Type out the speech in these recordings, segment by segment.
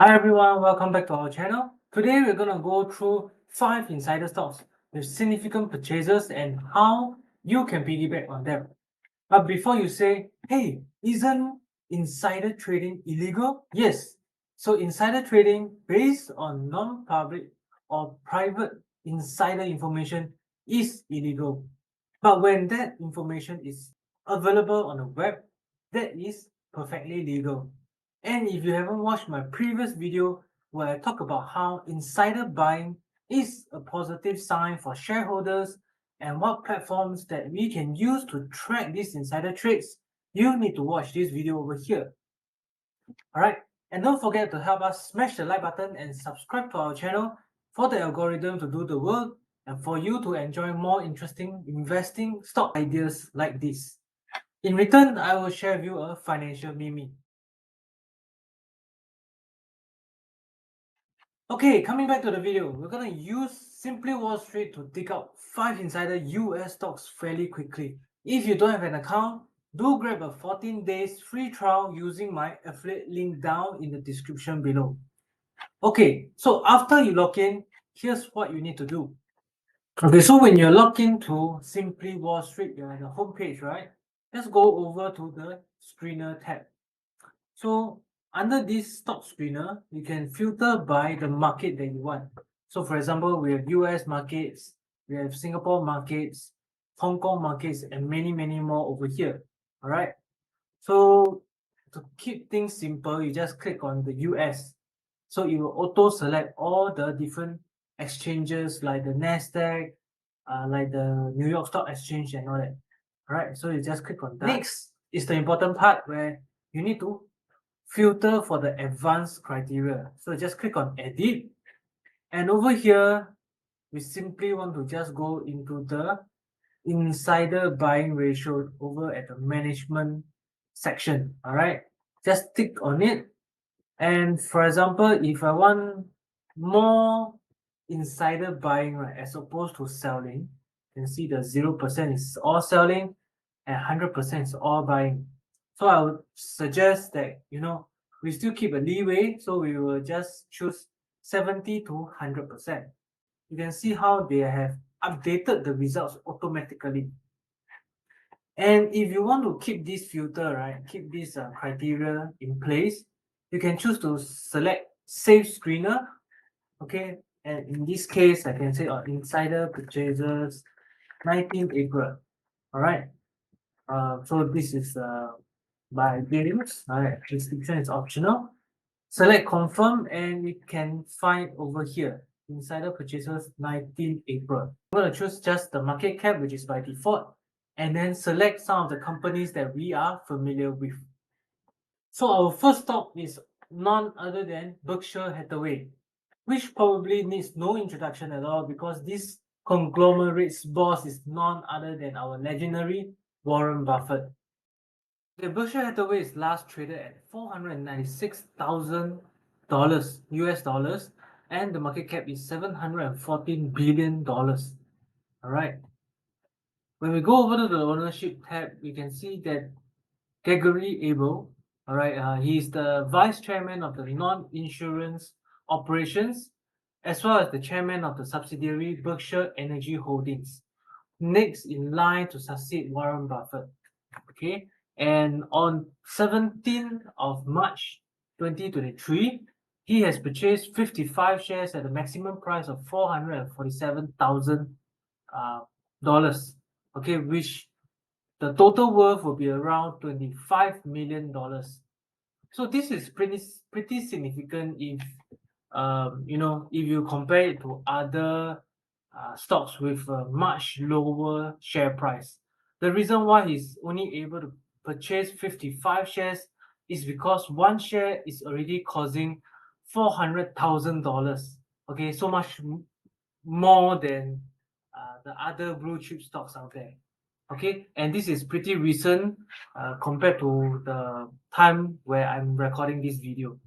Hi everyone, welcome back to our channel. Today we're gonna go through 5 insider stocks with significant purchases and how you can piggyback on them. But before you say, hey, isn't insider trading illegal? Yes. So insider trading based on non-public or private insider information is illegal. But when that information is available on the web, that is perfectly legal. And if you haven't watched my previous video where I talk about how insider buying is a positive sign for shareholders and what platforms that we can use to track these insider trades, you need to watch this video over here. Alright, and don't forget to help us smash the like button and subscribe to our channel for the algorithm to do the work and for you to enjoy more interesting investing stock ideas like this. In return, I will share with you a financial meme. Okay, coming back to the video, we're gonna use Simply Wall Street to dig out 5 insider US stocks fairly quickly. If you don't have an account, do grab a 14 days free trial using my affiliate link down in the description below. Okay, so after you log in, here's what you need to do. Okay, so when you're logged into Simply Wall Street, you're at the home page, right? Let's go over to the screener tab. So under this stock screener, you can filter by the market that you want. So for example, we have US markets, we have Singapore markets, Hong Kong markets, and many more over here. All right. So to keep things simple, you just click on the US. So it will auto select all the different exchanges like the NASDAQ, like the New York Stock Exchange and all that. All right. So you just click on that. Next is the important part where you need to filter for the advanced criteria. So just click on edit. And over here, we simply want to just go into the insider buying ratio over at the management section. All right, just tick on it. And for example, if I want more insider buying, right, as opposed to selling, you can see the 0% is all selling and 100% is all buying. So I would suggest that, we still keep a leeway. So we will just choose 70 to 100%. You can see how they have updated the results automatically. And if you want to keep this filter, right, keep this criteria in place, you can choose to select Save Screener. Okay, and in this case, I can say insider purchases 19th April. All right. So this is by James. All right, description is optional. Select confirm, and you can find over here insider purchases 19th April. I'm going to choose just the market cap, which is by default, and then select some of the companies that we are familiar with. So our first stock is none other than Berkshire Hathaway, which probably needs no introduction at all because this conglomerate's boss is none other than our legendary Warren Buffett. The Berkshire Hathaway is last traded at $496,000 US dollars, and the market cap is $714 billion. Alright. When we go over to the ownership tab, we can see that Gregory Abel, alright, he is the vice chairman of the non-insurance operations, as well as the chairman of the subsidiary Berkshire Energy Holdings. Next in line to succeed Warren Buffett. Okay, and on 17th of March 2023, he has purchased 55 shares at a maximum price of $447,000. Okay, which the total worth will be around $25 million. So this is pretty significant if if you compare it to other stocks with a much lower share price. The reason why he's only able to purchase 55 shares is because one share is already causing $400,000. Okay, so much more than the other blue chip stocks out there. Okay, and this is pretty recent compared to the time where I'm recording this video.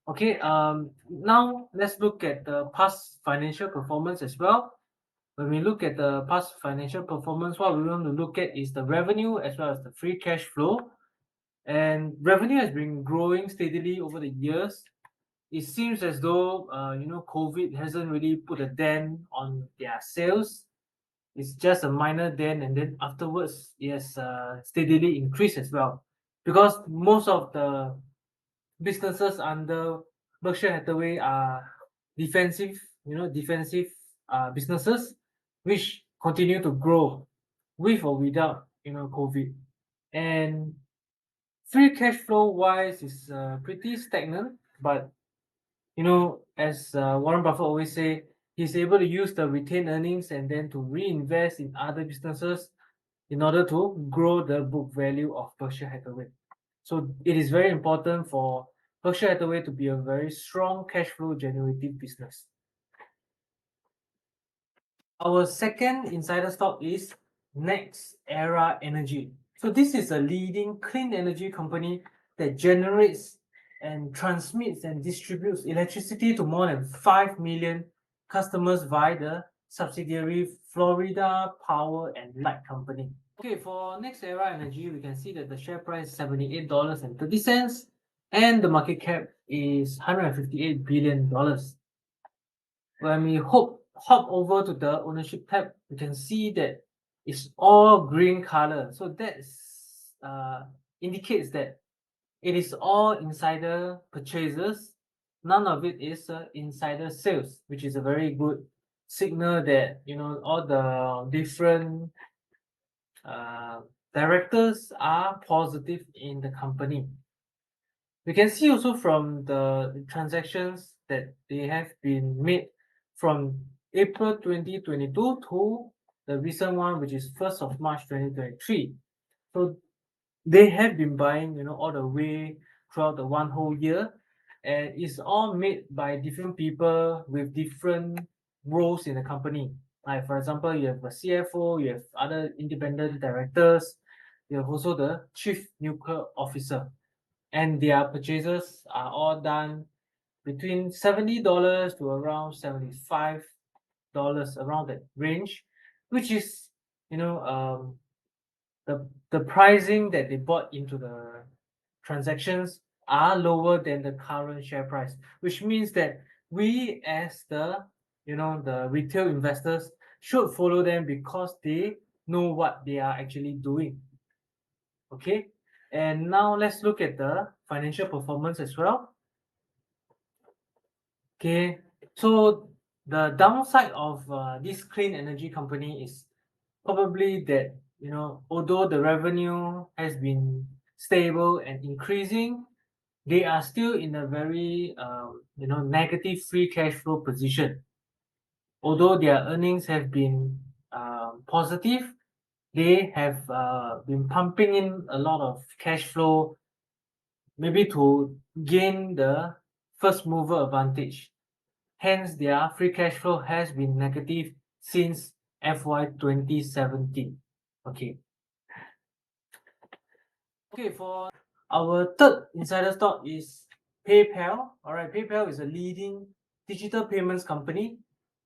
Okay, now let's look at the past financial performance as well. When we look at the past financial performance, what we want to look at is the revenue as well as the free cash flow. And revenue has been growing steadily over the years. it seems as though COVID hasn't really put a dent on their sales. It's just a minor dent, and then afterwards it has steadily increased as well, because most of the businesses under Berkshire Hathaway are defensive, defensive businesses, which continue to grow with or without COVID. And free cash flow wise is pretty stagnant, but as Warren Buffett always say, he's able to use the retained earnings and then to reinvest in other businesses in order to grow the book value of Berkshire Hathaway. So it is very important for Berkshire Hathaway to be a very strong cash flow generative business. Our second insider stock is nextera Energy. So this is a leading clean energy company that generates and transmits and distributes electricity to more than 5 million customers via the subsidiary Florida Power and Light Company. Okay, for nextera Energy, we can see that the share price is $78.30 and the market cap is $158 billion. When we hop over to the ownership tab, you can see that it's all green color. So that indicates that it is all insider purchases. None of it is insider sales, which is a very good signal that all the different directors are positive in the company. We can see also from the transactions that they have been made from April 2022 to the recent one, which is 1st of March 2023. So they have been buying, all the way throughout the one whole year, and it's all made by different people with different roles in the company. Like for example, you have a CFO, you have other independent directors, you have also the chief nuclear officer, and their purchases are all done between $70 to around $75, around that range, which is the pricing that they bought into the transactions are lower than the current share price, which means that we as the retail investors should follow them because they know what they are actually doing. Okay, and now let's look at the financial performance as well. Okay, so the downside of this clean energy company is probably that although the revenue has been stable and increasing, they are still in a very negative free cash flow position. Although their earnings have been positive, they have been pumping in a lot of cash flow, maybe to gain the first mover advantage. Hence, their free cash flow has been negative since FY 2017. Okay. Okay, for our third insider stock is PayPal. Alright, PayPal is a leading digital payments company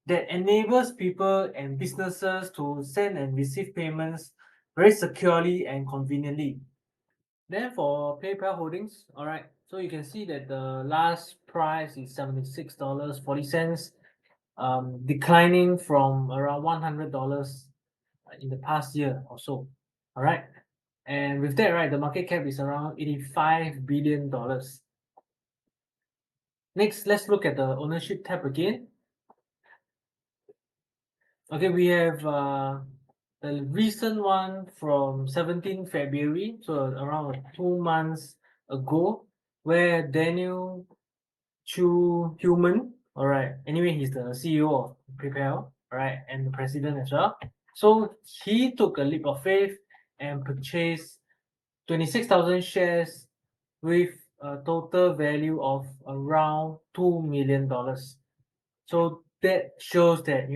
that enables people and businesses to send and receive payments very securely and conveniently. Then for PayPal holdings, alright, so you can see that the last price is $76.40, declining from around $100 in the past year or so. Alright, and with that, right, the market cap is around $85 billion. Next, let's look at the ownership tab again. Okay, we have the recent one from 17 February, so around 2 months ago, where Daniel Chu Human, all right, anyway, he's the CEO of PayPal, all right, and the president as well. So he took a leap of faith and purchased 26,000 shares with a total value of around $2 million. So that shows that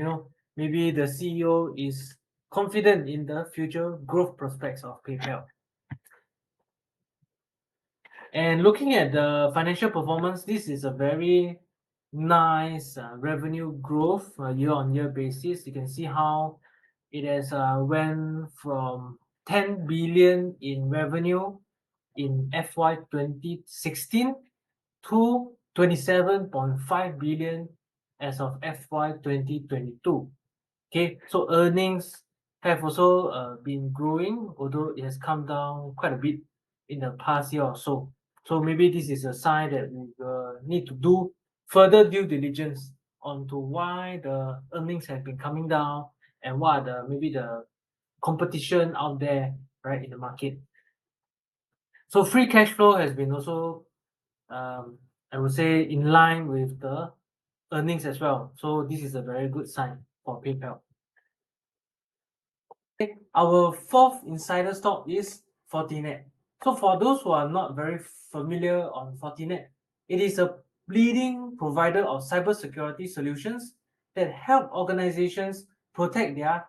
maybe the CEO is confident in the future growth prospects of PayPal. And looking at the financial performance, this is a very nice revenue growth year-on-year basis. You can see how it has went from 10 billion in revenue in FY 2016 to 27.5 billion as of FY 2022. Okay, so earnings have also been growing, although it has come down quite a bit in the past year or so. So maybe this is a sign that we need to do further due diligence onto why the earnings have been coming down and what are the maybe the competition out there, right, in the market. So free cash flow has been also, I would say, in line with the earnings as well. So this is a very good sign for PayPal. Okay, our fourth insider stock is Fortinet. So for those who are not very familiar on Fortinet, it is a leading provider of cybersecurity solutions that help organizations protect their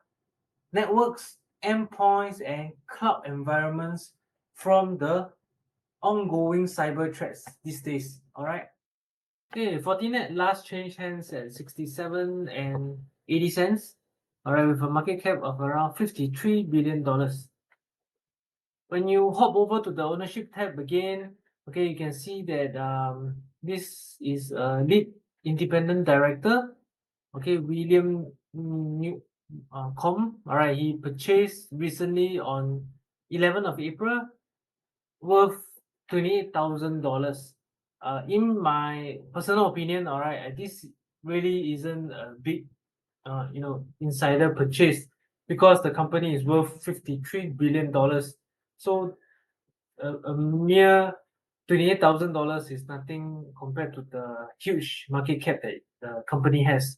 networks, endpoints, and cloud environments from the ongoing cyber threats these days. All right. Okay, Fortinet last changed hands at 67 and 80 cents. All right, with a market cap of around $53 billion. When you hop over to the ownership tab again, okay, you can see that this is a lead independent director. Okay, William New Com. All right, he purchased recently on 11th of April, worth $28,000. In my personal opinion, all right, this really isn't a big, insider purchase because the company is worth $53 billion. So a mere $28,000 is nothing compared to the huge market cap that the company has.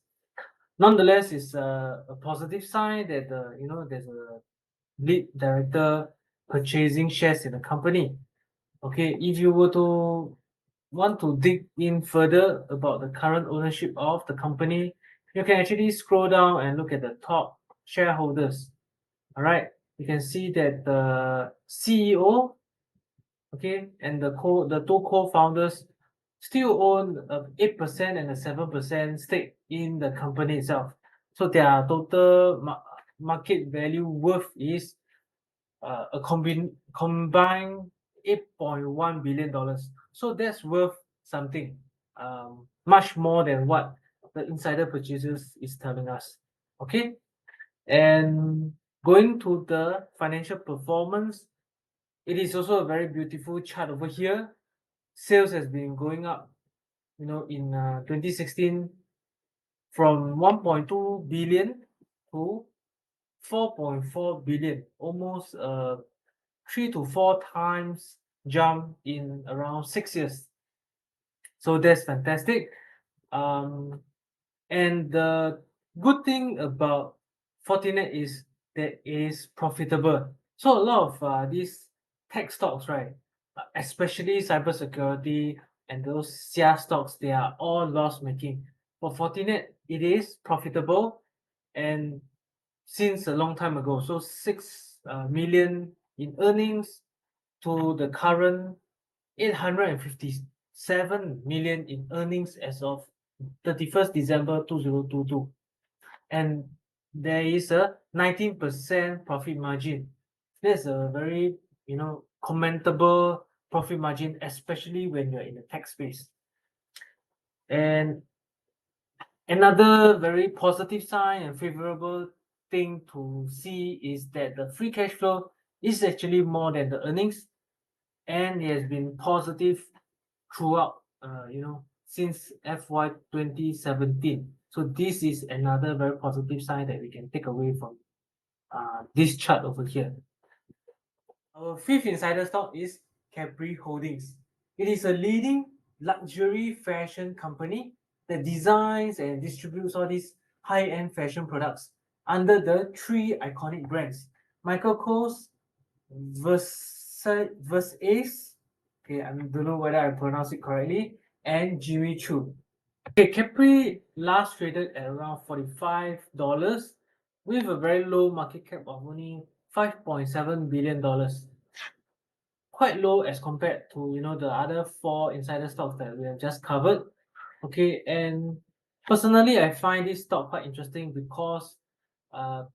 Nonetheless, it's a positive sign that there's a lead director purchasing shares in the company. Okay, if you were to want to dig in further about the current ownership of the company, you can actually scroll down and look at the top shareholders. All right, you can see that the CEO, okay, and the two co-founders still own 8% and a 7% stake in the company itself. So their total market value worth is a combined $8.1 billion. So that's worth something, much more than what the insider purchases is telling us. Okay, and going to the financial performance, it is also a very beautiful chart over here. Sales has been going up, in 2016 from 1.2 billion to 4.4 billion, almost 3 to 4 times jump in around 6 years. So that's fantastic. And the good thing about Fortinet is that it is profitable. So a lot of these tech stocks, right, especially cybersecurity and those SIA stocks, they are all loss making. For Fortinet, it is profitable, and since a long time ago. So 6 million in earnings to the current 857 million in earnings as of 31st December 2022. And there is a 19% profit margin. That's a very, commendable profit margin, especially when you're in the tech space. And another very positive sign and favorable thing to see is that the free cash flow is actually more than the earnings, and it has been positive throughout, since FY 2017. So this is another very positive sign that we can take away from this chart over here. Our fifth insider stock is Capri Holdings. It is a leading luxury fashion company that designs and distributes all these high-end fashion products under the three iconic brands: Michael Kors, Versace, okay, I don't know whether I pronounce it correctly, and Jimmy Choo. Okay, Capri last traded at around $45 with a very low market cap of only $5.7 billion. Quite low as compared to the other four insider stocks that we have just covered. Okay, and personally I find this stock quite interesting because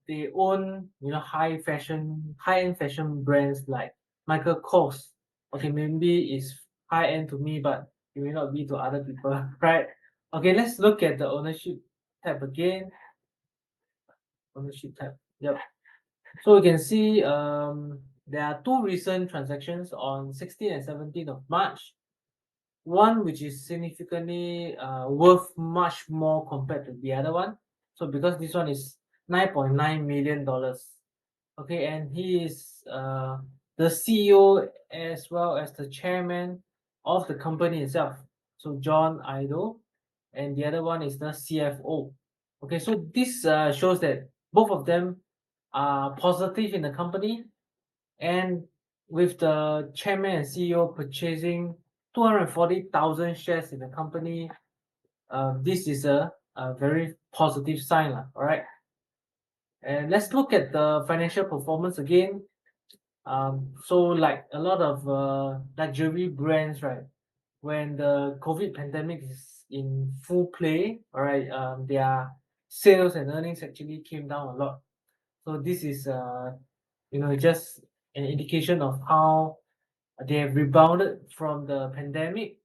they own high-end fashion brands like Michael Kors. Okay, maybe it's high end to me, but it may not be to other people, right? Okay, let's look at the ownership tab again. Ownership tab. Yep. So you can see there are two recent transactions on 16th and 17th of March. One which is significantly worth much more compared to the other one. So because this one is $9.9 million. Okay, and he is the CEO as well as the chairman of the company itself. So John Ido, and the other one is the CFO. Okay, so this shows that both of them are positive in the company, and with the chairman and CEO purchasing 240,000 shares in the company, this is a very positive sign, all right? And let's look at the financial performance again. So like a lot of luxury brands, right? When the COVID pandemic is in full play, all right, their sales and earnings actually came down a lot. So this is just an indication of how they have rebounded from the pandemic,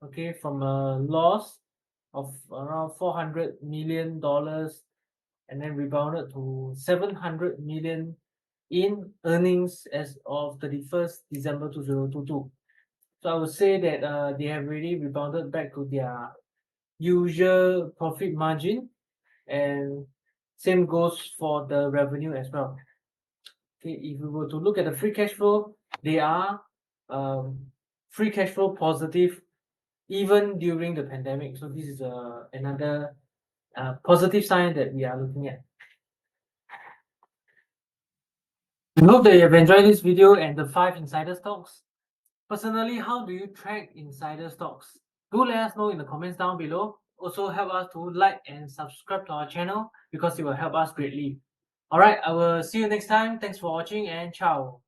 okay, from a loss of around $400 million, and then rebounded to 700 million in earnings as of 31st December 2022. So I would say that they have really rebounded back to their usual profit margin, and same goes for the revenue as well. Okay, if we were to look at the free cash flow, they are free cash flow positive even during the pandemic. So this is another positive sign that we are looking at. I hope that you have enjoyed this video and the 5 insider stocks. Personally, how do you track insider stocks? Do let us know in the comments down below. Also help us to like and subscribe to our channel because it will help us greatly. Alright, I will see you next time. Thanks for watching and ciao.